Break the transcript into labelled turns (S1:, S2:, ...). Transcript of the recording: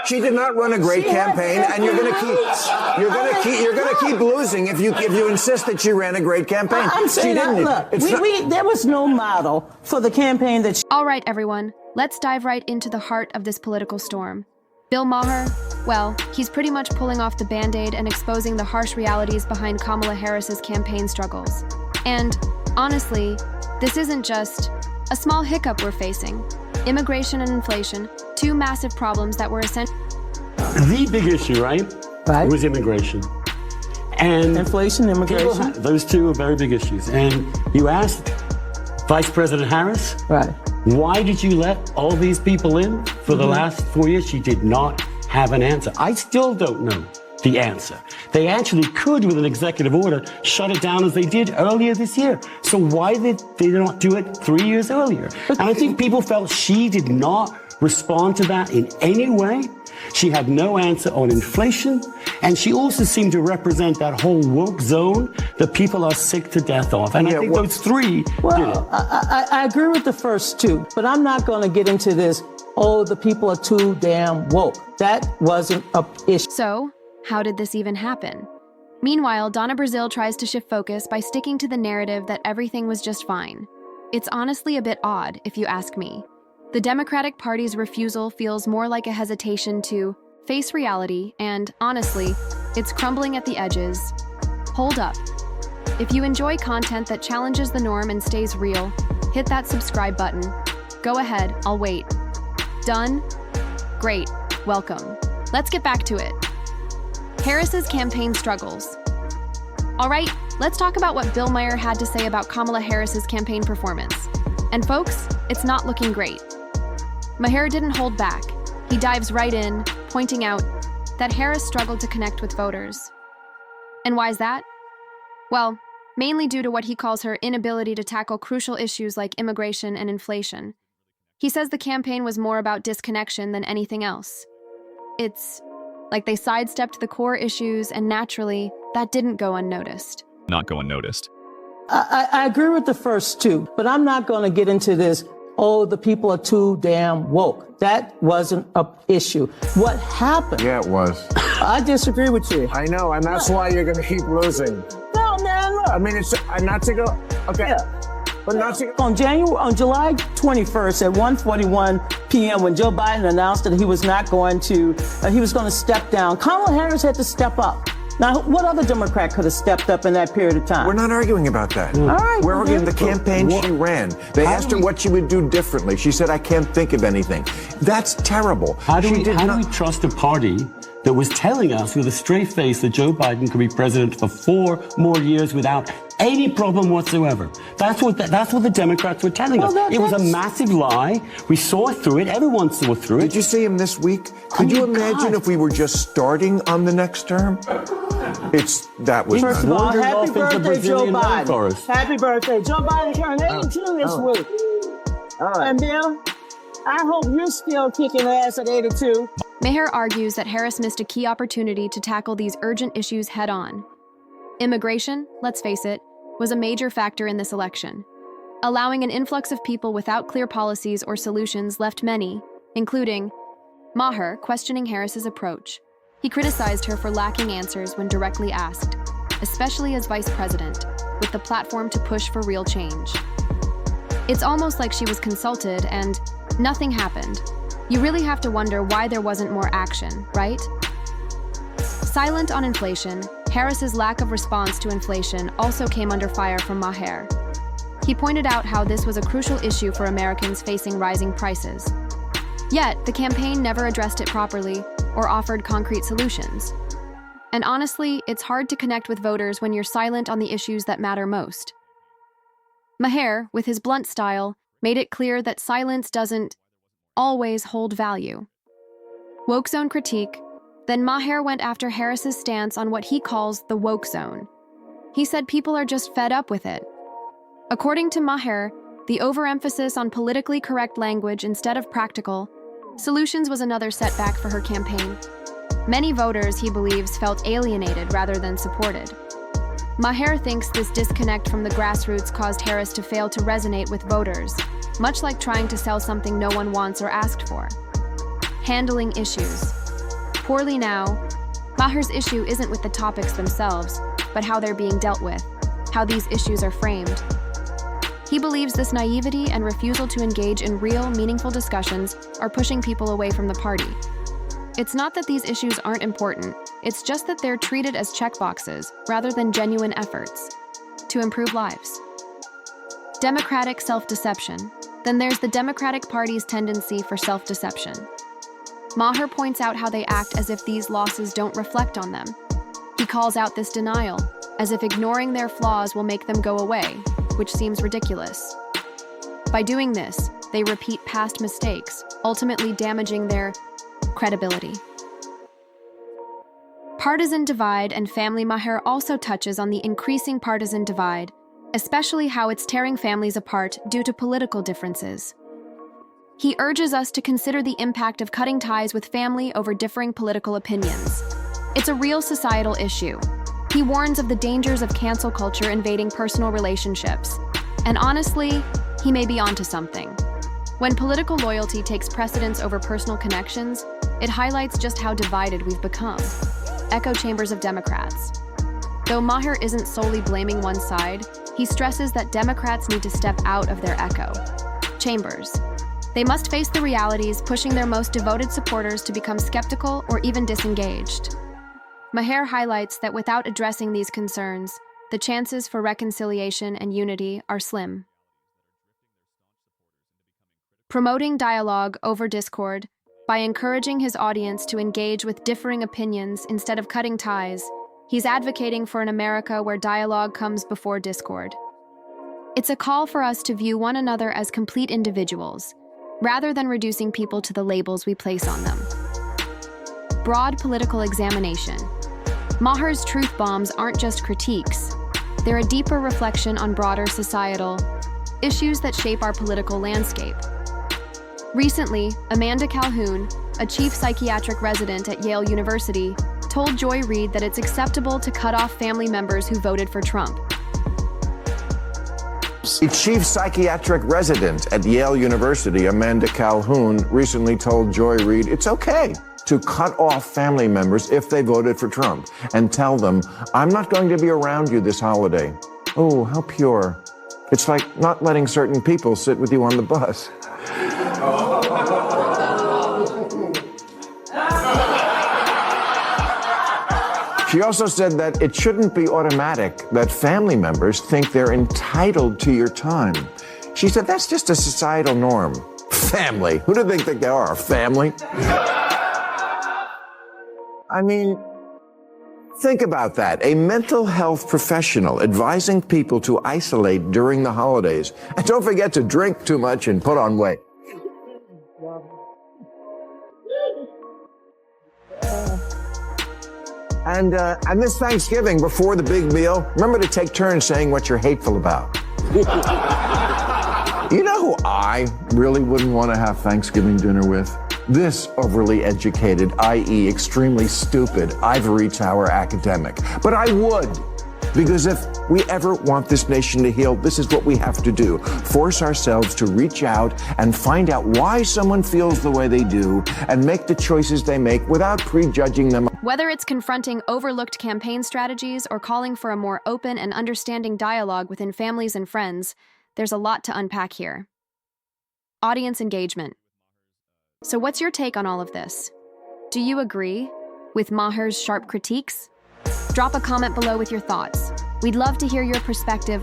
S1: She did not run a great campaign, and you're going to keep losing if you insist that she ran a great campaign.
S2: I'm saying, look, there was no model for the campaign that she...
S3: All right, everyone, let's dive right into the heart of this political storm. Bill Maher, well, he's pretty much pulling off the Band-Aid and exposing the harsh realities behind Kamala Harris's campaign struggles. And, honestly, this isn't just a small hiccup we're facing. Immigration and inflation, two massive problems that were essential.
S4: The big issue, right, was immigration. And
S2: inflation, immigration.
S4: Those two are very big issues. And you asked Vice President Harris, why did you let all these people in for the last 4 years? She did not have an answer. I still don't know the answer. They actually could, with an executive order, shut it down as they did earlier this year. So why did they not do it 3 years earlier? And I think people felt she did not respond to that in any way. She had no answer on inflation, and she also seemed to represent that whole woke zone that people are sick to death of. And I think those three did it.
S2: I agree with the first two, but I'm not going to get into this, oh, the people are too damn woke. That wasn't an issue.
S3: So, how did this even happen? Meanwhile, Donna Brazile tries to shift focus by sticking to the narrative that everything was just fine. It's honestly a bit odd, if you ask me. The Democratic Party's refusal feels more like a hesitation to face reality, and, honestly, it's crumbling at the edges. Hold up. If you enjoy content that challenges the norm and stays real, hit that subscribe button. Go ahead, I'll wait. Done? Great. Welcome. Let's get back to it. Harris's campaign struggles. All right, let's talk about what Bill Maher had to say about Kamala Harris's campaign performance. And folks, it's not looking great. Maher didn't hold back. He dives right in, pointing out that Harris struggled to connect with voters. And why is that? Well, mainly due to what he calls her inability to tackle crucial issues like immigration and inflation. He says the campaign was more about disconnection than anything else. It's like they sidestepped the core issues, and naturally, that didn't go unnoticed.
S5: Not go unnoticed.
S2: I agree with the first two, but I'm not going to get into this, oh, the people are too damn woke. That wasn't an issue. What happened?
S1: Yeah, it was.
S2: I disagree with you.
S1: I know, and that's why you're going to keep losing.
S2: No, man, look.
S1: I mean, it's not to go. Okay.
S2: Yeah.
S1: But not to,
S2: on July 21st at 1:41 p.m. when Joe Biden announced that he was not going to, he was going to step down, Kamala Harris had to step up. Now, what other Democrat could have stepped up in that period of time?
S1: We're not arguing about that.
S2: All right.
S1: We're arguing the campaign she ran. They asked her what she would do differently. She said, I can't think of anything. That's terrible.
S4: How do we trust a party that was telling us with a straight face that Joe Biden could be president for 4 more years without any problem whatsoever? That's what the Democrats were telling us. It was a massive lie. We saw through it. Everyone saw through it.
S1: Did you see him this week? Could you imagine if we were just starting on the next term? That was
S2: First of all, happy birthday, Joe Biden. Happy birthday. Joe Biden turned 82 this week.
S1: All right.
S2: And Bill, I hope you're still kicking ass at 82.
S3: Maher argues that Harris missed a key opportunity to tackle these urgent issues head-on. Immigration, let's face it, was a major factor in this election. Allowing an influx of people without clear policies or solutions left many, including Maher, questioning Harris's approach. He criticized her for lacking answers when directly asked, especially as vice president, with the platform to push for real change. It's almost like she was consulted and nothing happened. You really have to wonder why there wasn't more action, right? Silent on inflation, Harris's lack of response to inflation also came under fire from Maher. He pointed out how this was a crucial issue for Americans facing rising prices. Yet, the campaign never addressed it properly or offered concrete solutions. And honestly, it's hard to connect with voters when you're silent on the issues that matter most. Maher, with his blunt style, made it clear that silence doesn't always hold value. Woke zone critique, then Maher went after Harris's stance on what he calls the woke zone. He said people are just fed up with it. According to Maher, the overemphasis on politically correct language instead of practical solutions was another setback for her campaign. Many voters, he believes, felt alienated rather than supported. Maher thinks this disconnect from the grassroots caused Harris to fail to resonate with voters, much like trying to sell something no one wants or asked for. Handling issues. Poorly now, Maher's issue isn't with the topics themselves, but how they're being dealt with, how these issues are framed. He believes this naivety and refusal to engage in real, meaningful discussions are pushing people away from the party. It's not that these issues aren't important, it's just that they're treated as checkboxes rather than genuine efforts to improve lives. Democratic self-deception. Then there's the Democratic Party's tendency for self-deception. Maher points out how they act as if these losses don't reflect on them. He calls out this denial, as if ignoring their flaws will make them go away, which seems ridiculous. By doing this, they repeat past mistakes, ultimately damaging their credibility. Partisan divide and family. Maher also touches on the increasing partisan divide, especially how it's tearing families apart due to political differences. He urges us to consider the impact of cutting ties with family over differing political opinions. It's a real societal issue. He warns of the dangers of cancel culture invading personal relationships. And honestly, he may be onto something. When political loyalty takes precedence over personal connections, it highlights just how divided we've become. Echo chambers of Democrats. Though Maher isn't solely blaming one side, he stresses that Democrats need to step out of their echo chambers. They must face the realities, pushing their most devoted supporters to become skeptical or even disengaged. Maher highlights that without addressing these concerns, the chances for reconciliation and unity are slim. Promoting dialogue over discord, by encouraging his audience to engage with differing opinions instead of cutting ties, he's advocating for an America where dialogue comes before discord. It's a call for us to view one another as complete individuals, rather than reducing people to the labels we place on them. Broad political examination. Maher's truth bombs aren't just critiques. They're a deeper reflection on broader societal issues that shape our political landscape. Recently, Amanda Calhoun, a chief psychiatric resident at Yale University, told Joy Reid that it's acceptable to cut off family members who voted for Trump.
S1: The chief psychiatric resident at Yale University, Amanda Calhoun, recently told Joy Reid it's okay to cut off family members if they voted for Trump and tell them, I'm not going to be around you this holiday. Oh, how pure. It's like not letting certain people sit with you on the bus. She also said that it shouldn't be automatic that family members think they're entitled to your time. She said that's just a societal norm. Family. Who do they think they are? Family? I mean, think about that. A mental health professional advising people to isolate during the holidays. And don't forget to drink too much and put on weight. And this Thanksgiving, before the big meal, remember to take turns saying what you're hateful about. You know who I really wouldn't want to have Thanksgiving dinner with? This overly educated, i.e. extremely stupid, ivory tower academic. But I would, because if we ever want this nation to heal, this is what we have to do. Force ourselves to reach out and find out why someone feels the way they do and make the choices they make without prejudging them.
S3: Whether it's confronting overlooked campaign strategies or calling for a more open and understanding dialogue within families and friends, there's a lot to unpack here. Audience engagement. So what's your take on all of this? Do you agree with Maher's sharp critiques? Drop a comment below with your thoughts. We'd love to hear your perspective